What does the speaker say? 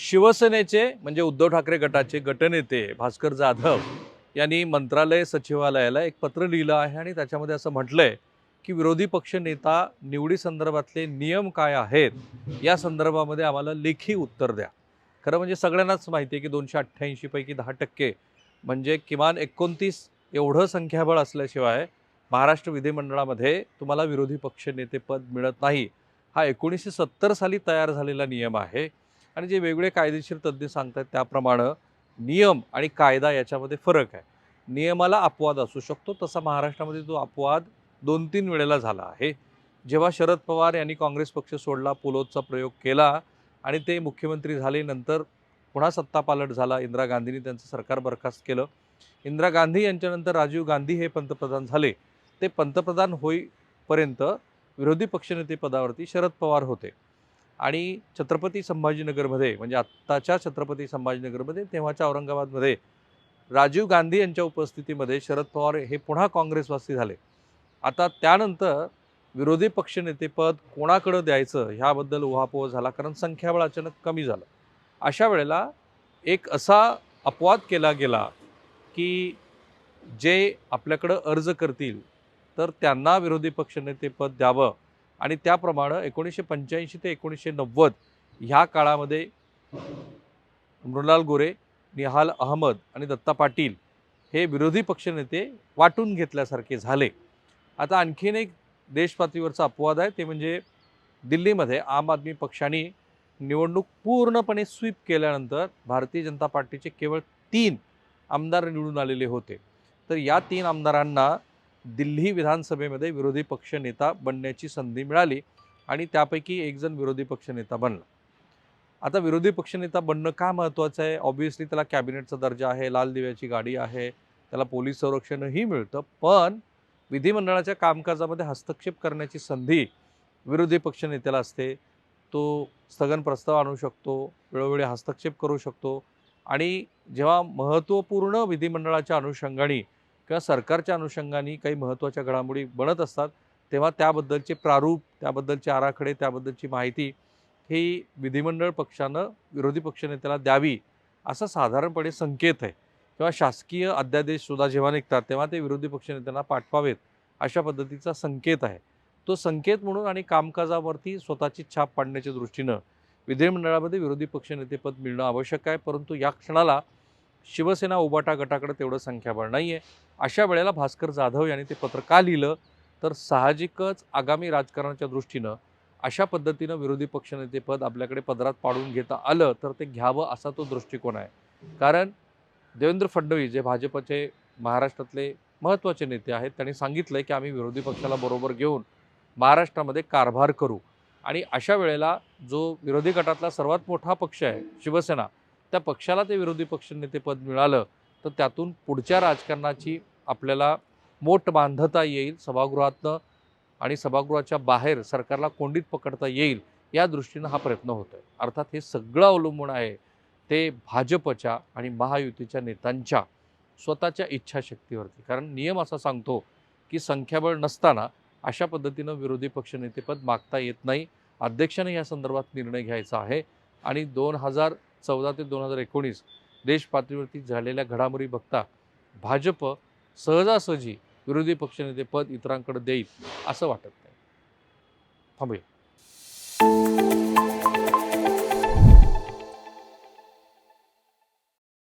शिवसेनेचे म्हणजे उद्धव ठाकरे गटाचे गटनेते भास्कर जाधव यांनी मंत्रालय सचिवालयाला एक पत्र लिहिलं आहे आणि त्याच्यामध्ये असं म्हटलंय की विरोधी पक्ष नेता निवडी संदर्भातले नियम काय आहेत या संदर्भामध्ये आम्हाला लेखी उत्तर द्या। खरं म्हणजे सगळ्यांनाच माहिती आहे की 288 पैकी 10% म्हणजे किमान 29 एवढं संख्याबळ असल्याशिवाय महाराष्ट्र विधिमंडळामध्ये तुम्हाला विरोधी पक्षनेते पद मिळत नाही। हा 1970 साली तयार झालेला नियम आहे आणि जे वेगळे कायदेशीर तज्ज्ञ सांगतात त्याप्रमाणे नियम आणि कायदा याच्यामध्ये फरक आहे। नियमाला अपवाद असू शकतो, तसा महाराष्ट्रामध्ये तो अपवाद 2-3 वेळेला झाला आहे। जेव्हा शरद पवार यांनी काँग्रेस पक्ष सोडला, पोलोदचा प्रयोग केला आणि ते मुख्यमंत्री झाले, नंतर पुन्हा सत्ता पालट झाला, इंदिरा गांधींनी त्यांचं सरकार बरखास्त केलं। इंदिरा गांधी यांच्यानंतर राजीव गांधी हे पंतप्रधान झाले। ते पंतप्रधान होईपर्यंत विरोधी पक्षनेते पदावरती शरद पवार होते आणि छत्रपती संभाजीनगरमध्ये म्हणजे आत्ताच्या छत्रपती संभाजीनगरमध्ये तेव्हाच्या औरंगाबादमध्ये राजीव गांधी यांच्या उपस्थितीमध्ये शरद पवार हे पुन्हा काँग्रेसवासी झाले। आता त्यानंतर विरोधी पक्षनेतेपद कोणाकडे द्यायचं ह्याबद्दल उहापोह झाला, कारण संख्याबळ अचानक कमी झालं। अशा वेळेला एक असा अपवाद केला गेला की जे आपल्याकडे अर्ज करतील तर त्यांना विरोधी पक्षनेतेपद द्यावं आणि त्याप्रमाणे 1985 ते 1990 ह्या काळामध्ये मृणाल गोरे, निहाल अहमद आणि दत्ता पाटील हे विरोधी पक्षनेते वाटून घेतल्यासारखे झाले। आता आणखीन एक देशपातळीवरचा अपवाद आहे, ते म्हणजे दिल्लीमध्ये आम आदमी पक्षाने निवडणूक पूर्णपणे स्वीप केल्यानंतर भारतीय जनता पार्टीचे केवळ 3 आमदार निवडून आलेले होते। तर या 3 आमदारांना दिल्ली विधानसभेमध्ये विरोधी पक्षनेता बनण्याची संधी मिळाली आणि त्यापैकी एक जण विरोधी पक्षनेता बनला। आता विरोधी पक्षनेता बनणं का महत्त्वाचं आहे? ऑब्व्हियसली त्याला कॅबिनेटचा दर्जा आहे, लाल दिव्याची गाडी आहे, त्याला पोलीस संरक्षणही मिळतं, पण विधिमंडळाच्या कामकाजामध्ये हस्तक्षेप करण्याची संधी विरोधी पक्षनेत्याला असते। तो स्थगन प्रस्ताव आणू शकतो, वेळोवेळी हस्तक्षेप करू शकतो आणि जेव्हा महत्त्वपूर्ण विधिमंडळाच्या अनुषंगाने किंवा सरकारच्या अनुषंगाने काही महत्त्वाच्या घडामोडी बनत असतात तेव्हा त्याबद्दलचे प्रारूप, त्याबद्दलचे आराखडे, त्याबद्दलची माहिती ही विधिमंडळ पक्षानं विरोधी पक्षनेत्याला द्यावी असा साधारणपणे संकेत आहे, किंवा शासकीय अध्यादेश सुद्धा जेव्हा निघतात तेव्हा ते विरोधी पक्षनेत्यांना पाठवावेत अशा पद्धतीचा संकेत आहे। तो संकेत म्हणून आणि कामकाजावरती स्वतःची छाप पाडण्याच्या दृष्टीनं विधिमंडळामध्ये विरोधी पक्षनेतेपद मिळणं आवश्यक आहे, परंतु या क्षणाला शिवसेना उबाटा गटाकडे तेवढं संख्याबळ नाही आहे। अशा वेळेला भास्कर जाधव यांनी ते पत्र का लिहिलं तर साहजिकच आगामी राजकारणाच्या दृष्टीनं अशा पद्धतीनं विरोधी पक्षनेतेपद आपल्याकडे पदरात पाडून घेता आलं तर ते घ्यावं असा तो दृष्टिकोन आहे। कारण देवेंद्र फडणवीस जे भाजपचे महाराष्ट्रातले महत्त्वाचे नेते आहेत त्यांनी सांगितलं की आम्ही विरोधी पक्षाला बरोबर घेऊन महाराष्ट्रामध्ये कारभार करू आणि अशा वेळेला जो विरोधी गटातला सर्वात मोठा पक्ष आहे शिवसेना, त्या पक्षाला ते विरोधी पक्षनेतेपद मिळालं तर त्यातून पुढच्या राजकारणाची आपल्याला मोठ बांधता येईल, सभागृहातनं आणि सभागृहाच्या बाहेर सरकारला कोंडीत पकडता येईल या दृष्टीनं हा प्रयत्न होतो आहे। अर्थात हे सगळं अवलंबून आहे ते भाजपच्या आणि महायुतीच्या नेत्यांच्या स्वतःच्या इच्छाशक्तीवरती, कारण नियम असा सांगतो की संख्याबळ नसताना अशा पद्धतीनं विरोधी पक्षनेतेपद मागता येत नाही। अध्यक्षाने या संदर्भात निर्णय घ्यायचा आहे आणि 2014 ते 2019 देश पातळीवरती झालेल्या घडामोडी बघता भाजप सहजासहजी विरोधी पक्षनेतेपद इतरांकडे देईल असं वाटत नाही। थांबूया।